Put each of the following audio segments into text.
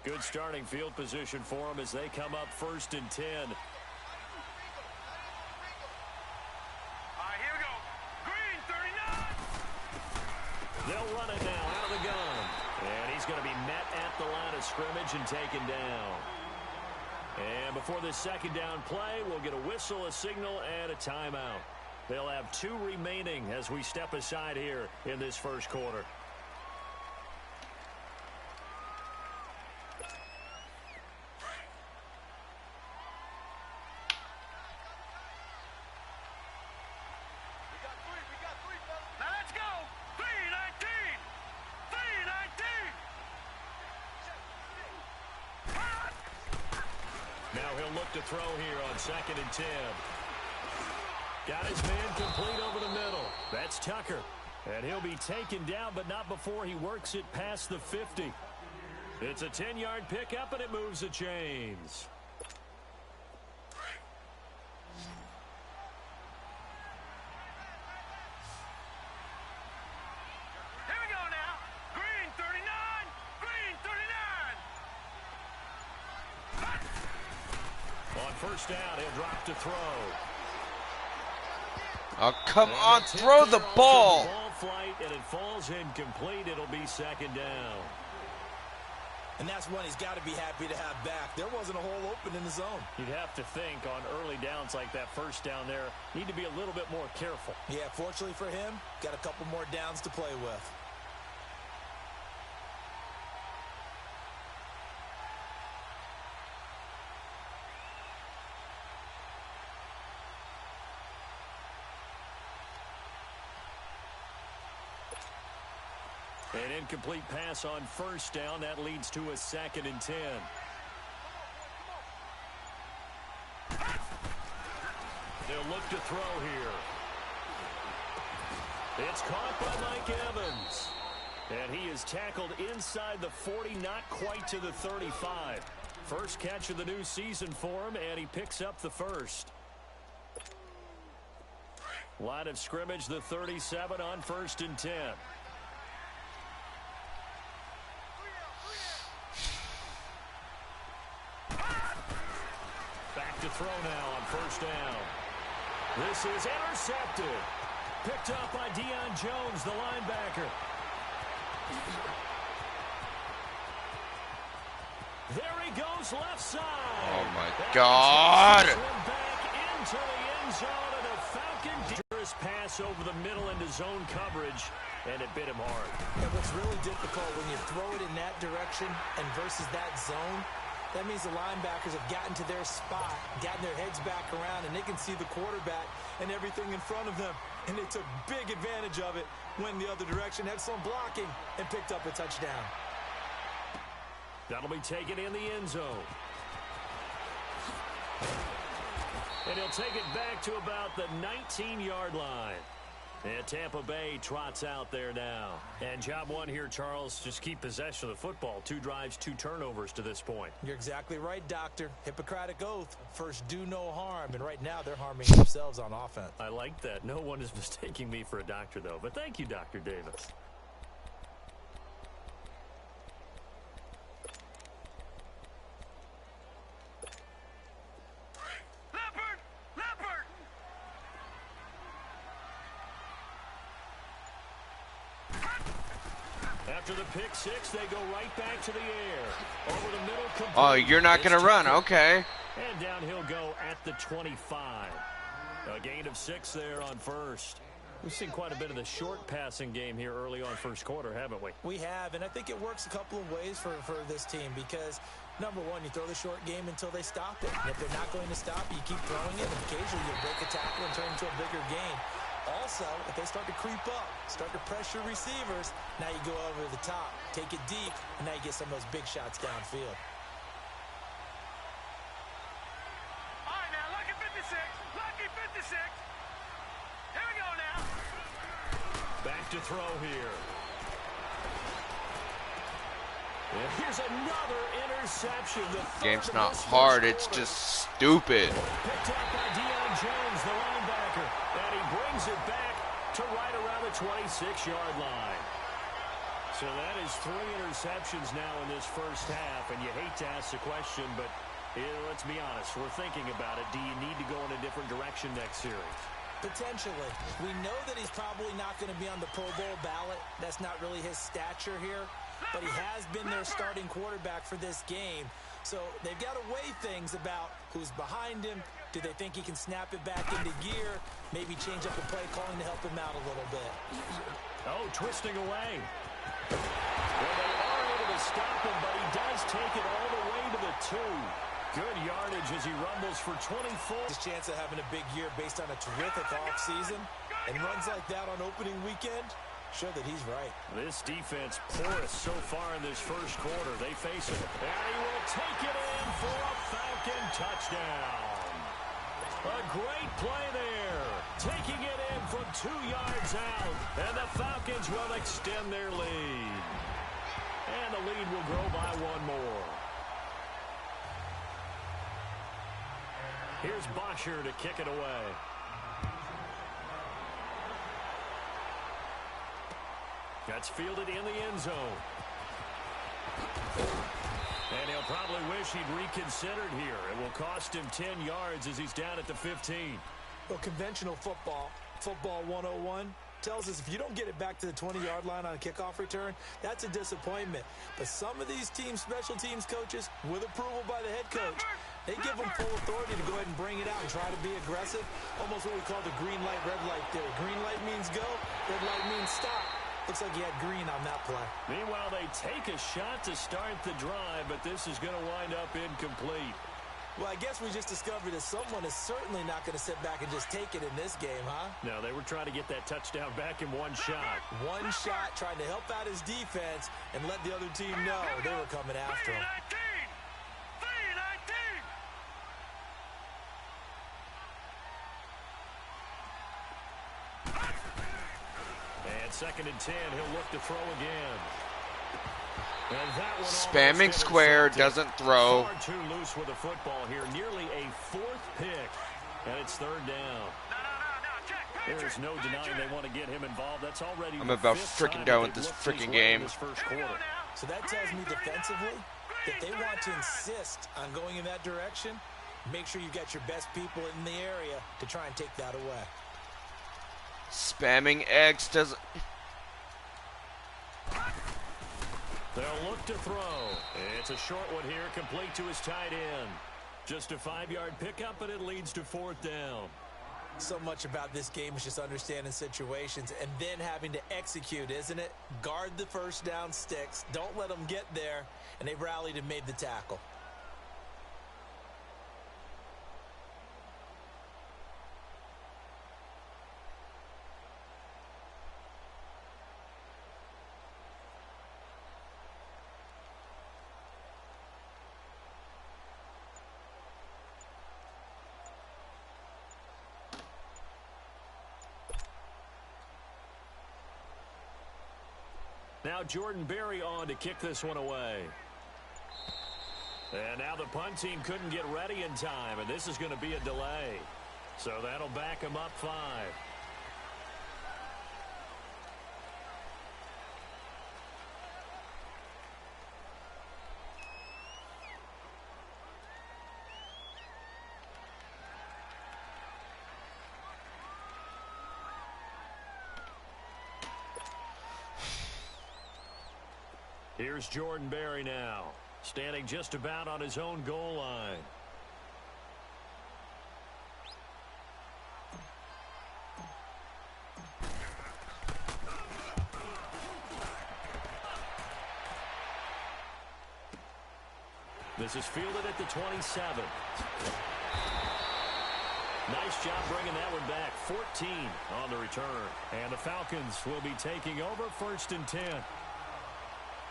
Good starting field position for them as they come up 1st and 10. All right, here we go. Green, 39. They'll run it now out of the gun. And he's going to be met at the line of scrimmage and taken down. And before this second down play, we'll get a whistle, a signal, and a timeout. They'll have 2 remaining as we step aside here in this first quarter. To throw here on 2nd and 10. Got his man complete over the middle. That's Tucker. And he'll be taken down, but not before he works it past the 50. It's a 10-yard pickup, and it moves the chains. First down, he'll drop to throw. Oh, come on, throw the ball. Ball flight, and it falls incomplete. It'll be 2nd down. And that's one he's got to be happy to have back. There wasn't a hole open in the zone. You'd have to think on early downs like that first down there, need to be a little bit more careful. Yeah, fortunately for him, got a couple more downs to play with. An incomplete pass on first down. That leads to a 2nd and 10. They'll look to throw here. It's caught by Mk11. And he is tackled inside the 40, not quite to the 35. First catch of the new season for him, and he picks up the first. Line of scrimmage, the 37 on 1st and 10. To throw now on first down. This is intercepted. Picked up by Deion Jones, the linebacker. There he goes, left side. Oh, my God. Back into the end zone, and a Falcon dangerous pass over the middle into zone coverage, and it bit him hard. And what's really difficult when you throw it in that direction and versus that zone, that means the linebackers have gotten to their spot, gotten their heads back around, and they can see the quarterback and everything in front of them. And they took big advantage of it, went the other direction, had some blocking, and picked up a touchdown. That'll be taken in the end zone. And he'll take it back to about the 19-yard line. And Tampa Bay trots out there now. And job one here, Charles, just keep possession of the football. 2 drives, 2 turnovers to this point. You're exactly right, Doctor. Hippocratic oath. First, do no harm. And right now, they're harming themselves on offense. I like that. No one is mistaking me for a doctor, though. But thank you, Dr. Davis. After the pick six, they go right back to the air. Over the middle. Complete. Oh, you're not going to run. Okay. And down he'll go at the 25. A gain of 6 there on first. We've seen quite a bit of the short passing game here early on first quarter, haven't we? We have, and I think it works a couple of ways for this team because, number one, you throw the short game until they stop it. And if they're not going to stop it, you keep throwing it, and occasionally you'll break a tackle and turn into a bigger gain. Also, if they start to creep up, start to pressure receivers, now you go over the top, take it deep, and now you get some of those big shots downfield. All right, now, lucky 56, lucky 56. Here we go now. Back to throw here. And here's another interception. Game's not hard, it's just stupid. Picked up by Deion Jones, the linebacker. And he brings it back to right around the 26-yard line. So that is 3 interceptions now in this first half, and you hate to ask the question, but let's be honest, we're thinking about it. Do you need to go in a different direction next series? Potentially. We know that he's probably not going to be on the Pro Bowl ballot. That's not really his stature here, but he has been their starting quarterback for this game. So they've got to weigh things about who's behind him. Do they think he can snap it back into gear? Maybe change up the play calling to help him out a little bit. Oh, twisting away. Well, they are able to stop him, but he does take it all the way to the 2. Good yardage as he rumbles for 24. His chance of having a big year based on a terrific offseason and runs like that on opening weekend show that he's right. This defense porous so far in this first quarter. They face him, and he will take it in for a Falcon touchdown. A great play there. Taking it in from 2 yards out. And the Falcons will extend their lead. And the lead will grow by 1 more. Here's Bosher to kick it away. That's fielded in the end zone. And he'll probably wish he'd reconsidered here. It will cost him 10 yards as he's down at the 15. Well, conventional football 101, tells us if you don't get it back to the 20-yard line on a kickoff return, that's a disappointment. But some of these teams, special teams coaches, with approval by the head coach, they give them full authority to go ahead and bring it out and try to be aggressive. Almost what we call the green light, red light theory. Green light means go, red light means stop. Looks like he had green on that play. Meanwhile, they take a shot to start the drive, but this is going to wind up incomplete. Well, I guess we just discovered that someone is certainly not going to sit back and just take it in this game, huh? No, they were trying to get that touchdown back in one shot. One shot, trying to help out his defense and let the other team know they were coming after him. 3-19. And 2nd and 10, he'll look to throw again. And that one spamming square, doesn't throw. Far too loose with the football here. Nearly a 4th pick. And it's 3rd down. There is no denying they want to get him involved. That's already I'm about freaking done with this freaking game. This first quarter. So that tells me defensively that they want to insist on going in that direction. Make sure you've got your best people in the area to try and take that away. Spamming X doesn't. They'll look to throw. It's a short one here, complete to his tight end. Just a 5-yard pickup, and it leads to 4th down. So much about this game is just understanding situations and then having to execute, isn't it? Guard the first down sticks. Don't let them get there, and they rallied and made the tackle. Now Jordan Berry on to kick this one away. And now the punt team couldn't get ready in time, and this is going to be a delay. So that'll back them up 5. Here's Jordan Berry now, standing just about on his own goal line. This is fielded at the 27. Nice job bringing that one back. 14 on the return. And the Falcons will be taking over 1st and 10.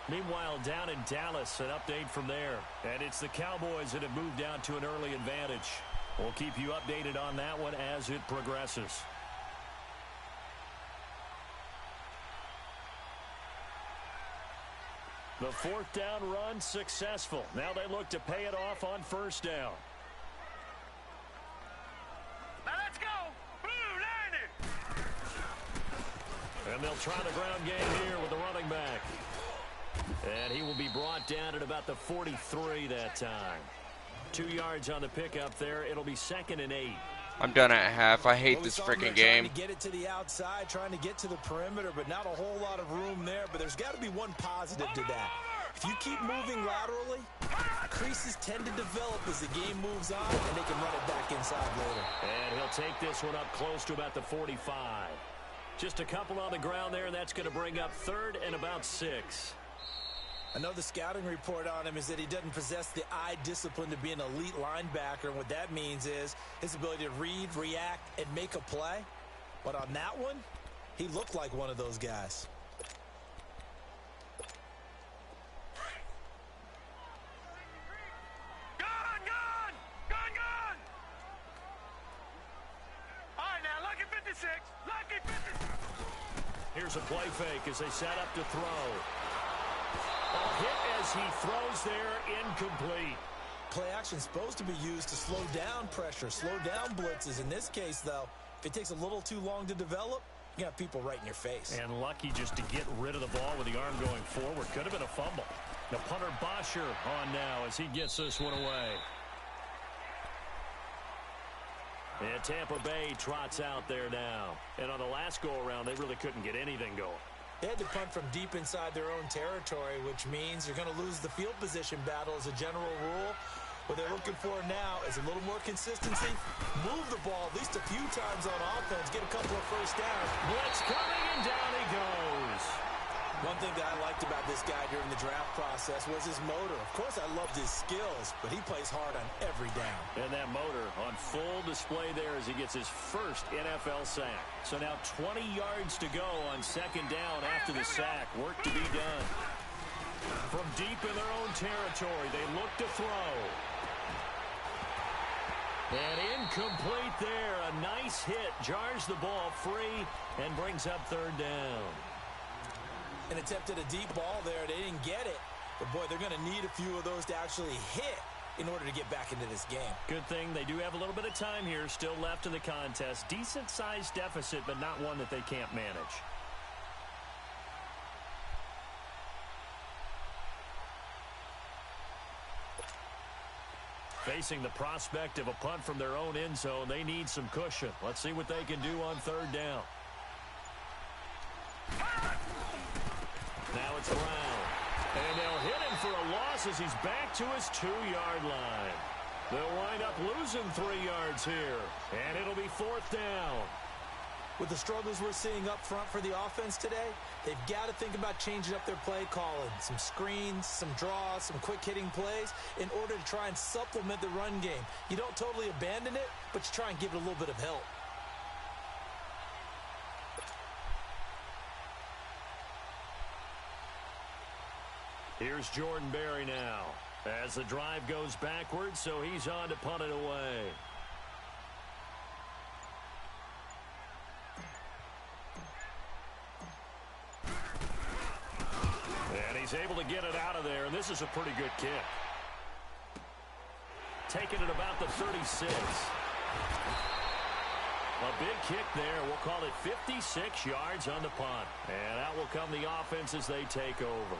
Meanwhile, down in Dallas, an update from there. And it's the Cowboys that have moved down to an early advantage. We'll keep you updated on that one as it progresses. The 4th down run successful. Now they look to pay it off on 1st down. Now let's go. Blue 90. And they'll try the ground game here with the running back. And he will be brought down at about the 43 that time. 2 yards on the pickup there. It'll be 2nd and 8. I'm done at half. I hate this freaking game. Trying to get it to the outside, trying to get to the perimeter, but not a whole lot of room there. But there's got to be one positive to that. If you keep moving laterally, creases tend to develop as the game moves on, and they can run it back inside later. And he'll take this one up close to about the 45. Just a couple on the ground there, and that's going to bring up 3rd and about 6. I know the scouting report on him is that he doesn't possess the eye discipline to be an elite linebacker, and what that means is his ability to read, react, and make a play. But on that one, he looked like one of those guys. Here's a play fake as they set up to throw. A hit as he throws there, incomplete. Play action supposed to be used to slow down pressure, slow down blitzes. In this case, though, if it takes a little too long to develop, you got people right in your face. And lucky just to get rid of the ball with the arm going forward. Could have been a fumble. The punter Bosher on now as he gets this one away. And Tampa Bay trots out there now. And on the last go-around, they really couldn't get anything going. They had to punt from deep inside their own territory, which means you're going to lose the field position battle as a general rule. What they're looking for now is a little more consistency. Move the ball at least a few times on offense. Get a couple of first downs. Blitz coming, and down he goes. One thing that I liked about this guy during the draft process was his motor. Of course, I loved his skills, but he plays hard on every down. And that motor on full display there as he gets his first NFL sack. So now 20 yards to go on 2nd down after the sack. Work to be done. From deep in their own territory, they look to throw. And incomplete there. A nice hit. Jars the ball free and brings up 3rd down. And attempted a deep ball there. They didn't get it. But, boy, they're going to need a few of those to actually hit in order to get back into this game. Good thing they do have a little bit of time here still left in the contest. Decent-sized deficit, but not one that they can't manage. Facing the prospect of a punt from their own end zone, they need some cushion. Let's see what they can do on 3rd down. Now it's Brown. And they'll hit him for a loss as he's back to his 2-yard line. They'll wind up losing 3 yards here. And it'll be 4th down. With the struggles we're seeing up front for the offense today, they've got to think about changing up their play calling. Some screens, some draws, some quick-hitting plays in order to try and supplement the run game. You don't totally abandon it, but you try and give it a little bit of help. Here's Jordan Berry now as the drive goes backwards, so he's on to punt it away. And he's able to get it out of there, and this is a pretty good kick. Taking it about the 36. A big kick there. We'll call it 56 yards on the punt. And out will come the offense as they take over.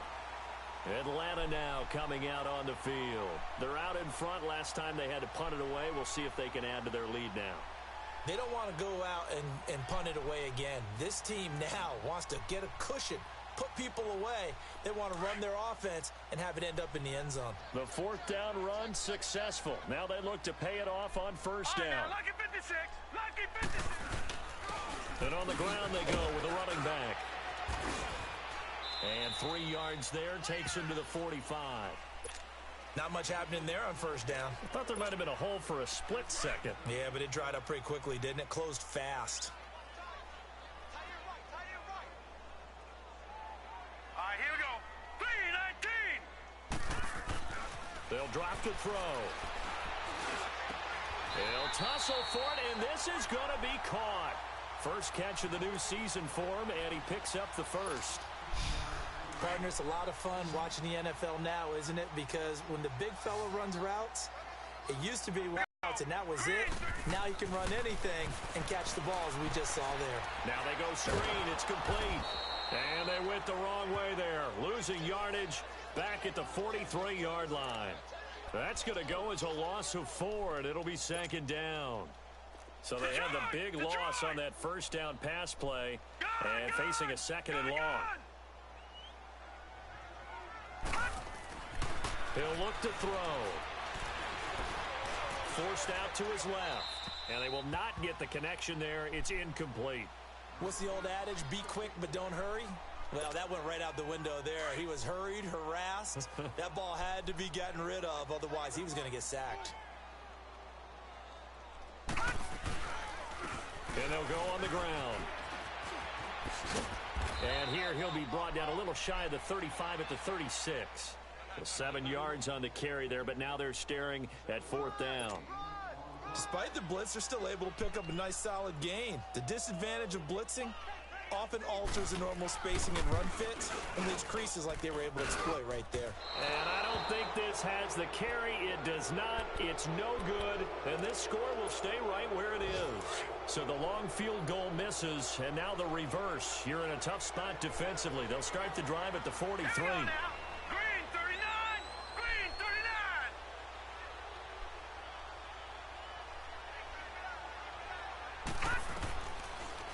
Atlanta now coming out on the field. They're out in front. Last time they had to punt it away. We'll see if they can add to their lead now. They don't want to go out and punt it away again. This team now wants to get a cushion, put people away. They want to run their offense and have it end up in the end zone. The 4th down run successful. Now they look to pay it off on 1st down. Lucky 56. Lucky 56. And on the ground they go with the running back. And 3 yards there takes him to the 45. Not much happening there on 1st down. I thought there might have been a hole for a split second. Yeah, but it dried up pretty quickly, didn't it? Closed fast. All right, here we go. 3-19. They'll drop to throw. They'll tussle for it, and this is going to be caught. First catch of the new season for him, and he picks up the first. Partner, it's a lot of fun watching the NFL now, isn't it? Because when the big fella runs routes, it used to be And that was it. Now you can run anything and catch the ball, as we just saw there. Now they go screen. It's complete. And they went the wrong way there. Losing yardage back at the 43-yard line. That's going to go as a loss of 4, and it'll be second down. So they had the big loss on that first down pass play and facing a second and long. He'll look to throw. Forced out to his left. And they will not get the connection there. It's incomplete. What's the old adage? Be quick, but don't hurry. Well, that went right out the window there. He was hurried, harassed. That ball had to be gotten rid of. Otherwise, he was going to get sacked. And they'll go on the ground. And here he'll be brought down a little shy of the 35 at the 36. 7 yards on the carry there, but now they're staring at 4th down. Despite the blitz, they're still able to pick up a nice solid gain. The disadvantage of blitzing often alters the normal spacing and run fits and leaves creases like they were able to exploit right there. And I don't think this has the carry. It does not. It's no good. And this score will stay right where it is. So the long field goal misses, and now the reverse. You're in a tough spot defensively. They'll start the drive at the 43.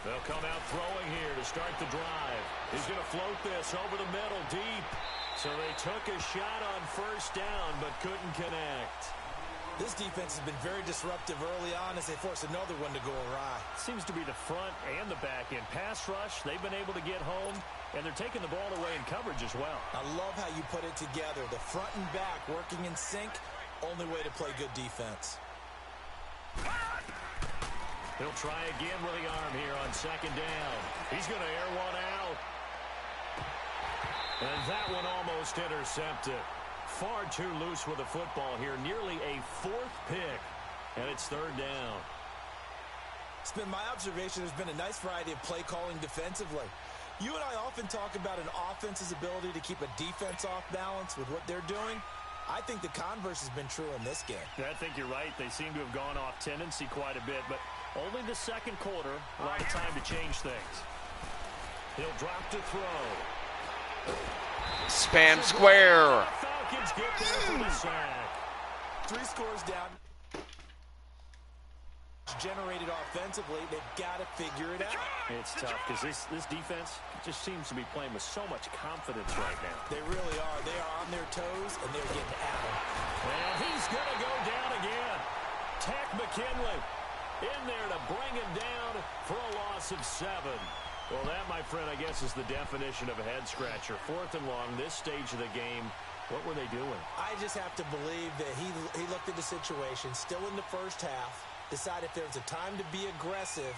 They'll come out throwing here to start the drive. He's going to float this over the middle deep. So they took a shot on first down but couldn't connect. This defense has been very disruptive early on as they force another one to go awry. Seems to be the front and the back end. Pass rush, they've been able to get home, and they're taking the ball away in coverage as well. I love how you put it together. The front and back working in sync, only way to play good defense. He'll try again with the arm here on second down. He's going to air one out. And that one almost intercepted. Far too loose with the football here. Nearly a 4th pick. And it's 3rd down. It's been my observation there's been a nice variety of play calling defensively. You and I often talk about an offense's ability to keep a defense off balance with what they're doing. I think the converse has been true in this game. I think you're right. They seem to have gone off tendency quite a bit, but only the second quarter, a lot of time to change things. He'll drop to throw. Span square. Falcons get there for the sack. 3 scores down. Generated offensively, they've got to figure it out. It's tough because this defense just seems to be playing with so much confidence right now. They really are. They are on their toes, and they're getting at them. And he's going to go down again. Tech McKinley in there to bring him down for a loss of 7. Well, that, my friend, I guess is the definition of a head-scratcher. 4th and long, this stage of the game. What were they doing? I just have to believe that he looked at the situation, still in the first half, decided if there was a time to be aggressive,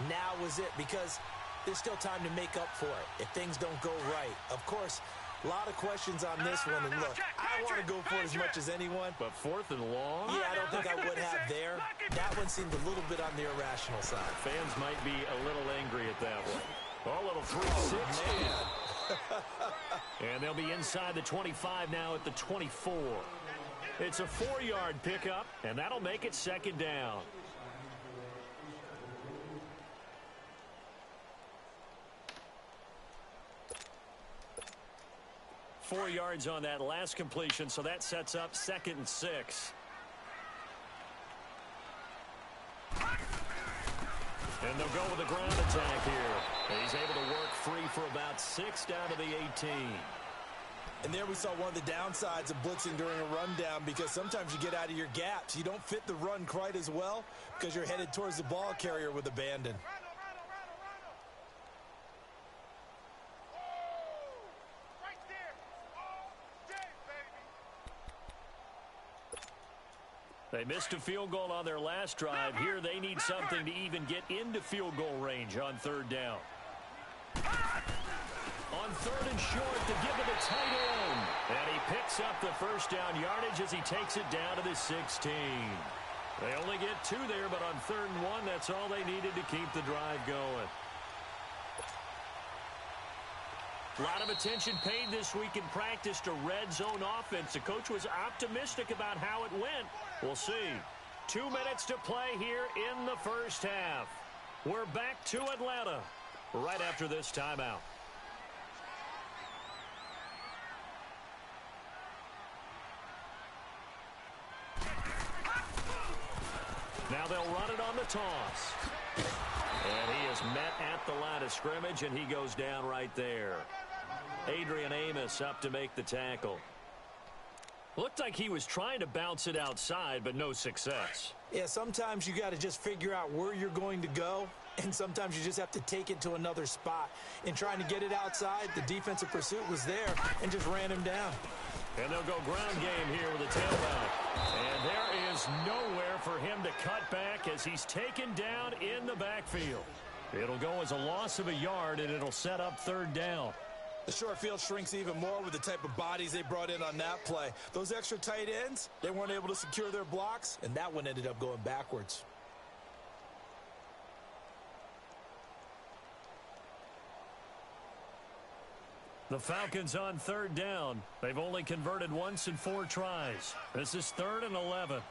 now was it, because there's still time to make up for it if things don't go right. Of course, a lot of questions on this one, and look, I want to go for it as much as anyone. But 4th and long? Yeah, I don't think I would have there. That one seemed a little bit on the irrational side. Fans might be a little angry at that one. Oh, a little 3-6. And they'll be inside the 25 now at the 24. It's a 4-yard pickup, and that'll make it second down. Four yards on that last completion, so that sets up 2nd and 6. And they'll go with a ground attack here. And he's able to work free for about 6 down to the 18. And there we saw one of the downsides of blitzing during a rundown, because sometimes you get out of your gaps. You don't fit the run quite as well because you're headed towards the ball carrier with abandon. They missed a field goal on their last drive. Here they need something to even get into field goal range on 3rd down. On 3rd and short to give to the tight end. And he picks up the first down yardage as he takes it down to the 16. They only get 2 there, but on 3rd and 1, that's all they needed to keep the drive going. A lot of attention paid this week in practice to red zone offense. The coach was optimistic about how it went. We'll see. 2 minutes to play here in the first half. We're back to Atlanta right after this timeout. Now they'll run it on the toss. And he is met at the line of scrimmage, and he goes down right there. Adrian Amos up to make the tackle. Looked like he was trying to bounce it outside, but no success. Yeah, sometimes you got to just figure out where you're going to go, and sometimes you just have to take it to another spot. In trying to get it outside, the defensive pursuit was there and just ran him down. And they'll go ground game here with a tailback. And there is nowhere for him to cut back as he's taken down in the backfield. It'll go as a loss of a yard, and it'll set up third down. The short field shrinks even more with the type of bodies they brought in on that play. Those extra tight ends, they weren't able to secure their blocks, and that one ended up going backwards. The Falcons on third down. They've only converted once in 4 tries. This is 3rd and 11.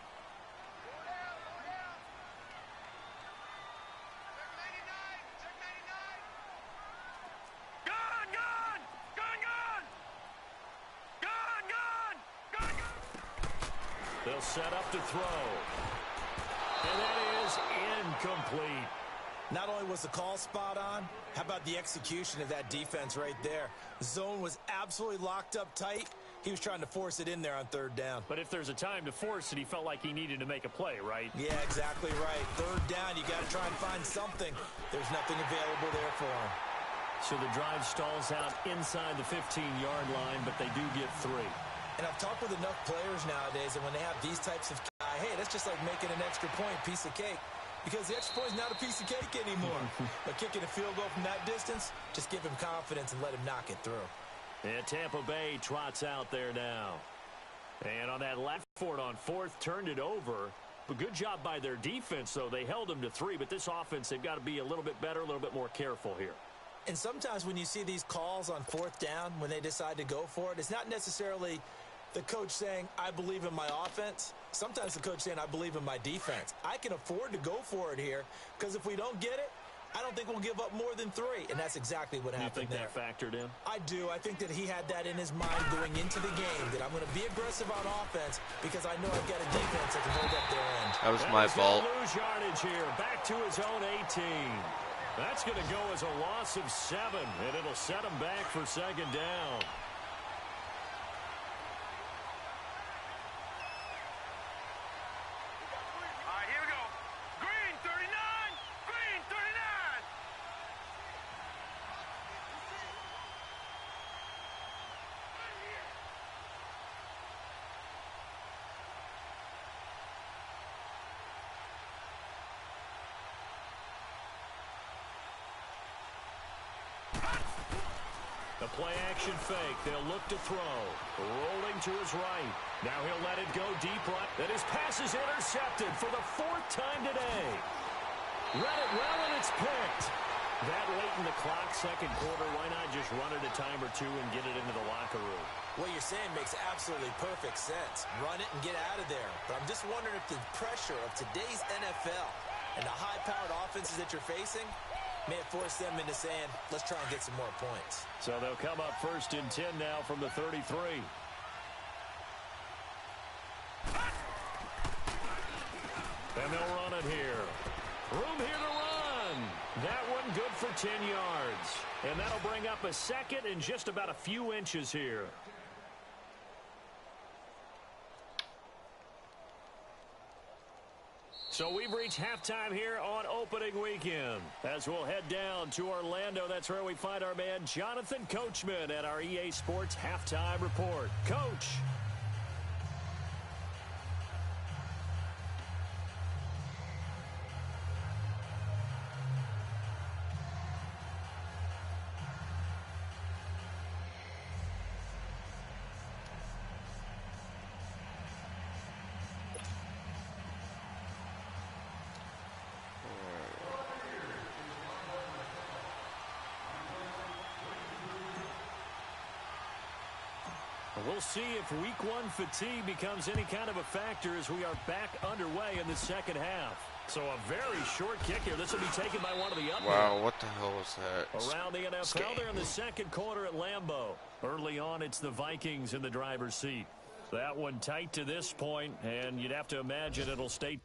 They'll set up to throw. And that is incomplete. Not only was the call spot on, how about the execution of that defense right there? The zone was absolutely locked up tight. He was trying to force it in there on third down. But if there's a time to force it, he felt like he needed to make a play, right? Yeah, exactly right. Third down, you got to try and find something. There's nothing available there for him. So the drive stalls out inside the 15-yard line, but they do get 3. And I've talked with enough players nowadays, and when they have these types of hey, that's just like making an extra point, piece of cake. Because the extra point is not a piece of cake anymore. But kicking a field goal from that distance, just give him confidence and let him knock it through. And Tampa Bay trots out there now. And on that left for it on 4th, turned it over. But good job by their defense, though. They held them to 3, but this offense, they've got to be a little bit better, a little bit more careful here. And sometimes when you see these calls on 4th down, when they decide to go for it, it's not necessarily the coach saying, I believe in my offense. Sometimes the coach saying, I believe in my defense. I can afford to go for it here because if we don't get it, I don't think we'll give up more than 3. And that's exactly what happened there. You think that factored in? I do. I think that he had that in his mind going into the game, that I'm going to be aggressive on offense because I know I've got a defense that can hold up their end. That was my fault. Lose yardage here. Back to his own 18. That's going to go as a loss of 7, and it'll set him back for 2nd down. The play-action fake. They'll look to throw. Rolling to his right. Now he'll let it go deep right. That his pass is intercepted for the 4th time today. Read it well, and it's picked. That late in the clock, 2nd quarter, why not just run it a time or 2 and get it into the locker room? What you're saying makes absolutely perfect sense. Run it and get out of there. But I'm just wondering if the pressure of today's NFL and the high-powered offenses that you're facing may have forced them into saying, let's try and get some more points. So they'll come up 1st and 10 now from the 33. And they'll run it here. Room here to run. That one good for 10 yards. And that'll bring up a 2nd and just about a few inches here. So we've reached halftime here on opening weekend. As we'll head down to Orlando, that's where we find our man Jonathan Coachman at our EA Sports Halftime Report. Coach. We'll see if week one fatigue becomes any kind of a factor as we are back underway in the second half. So a very short kick here. This will be taken by one of the up. Wow, what the hell was that? Around the NFL, they're in the second quarter at Lambeau. Early on, it's the Vikings in the driver's seat. That one tight to this point, and you'd have to imagine it'll stay